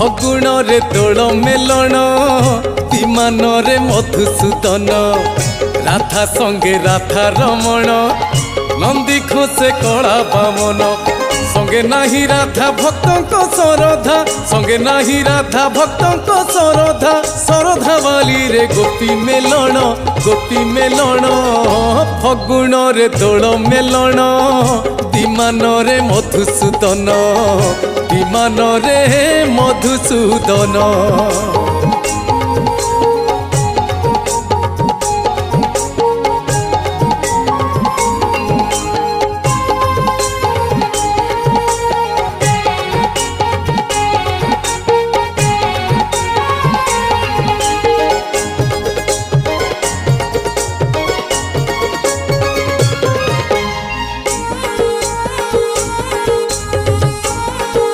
फगुण रे तोड़ मेलण विमान रे मधुसूदन राधा संगे राधा रमण नंदी खोसे कला बामन संगे नाही राधा भक्तों सरधा संगे नाही राधा भक्तों सरधा सरधा वाली रे गोपी मेलण फगुण रे तोड़ मेलण विमान रे मधुसूदन विमान रे मधुसूदन।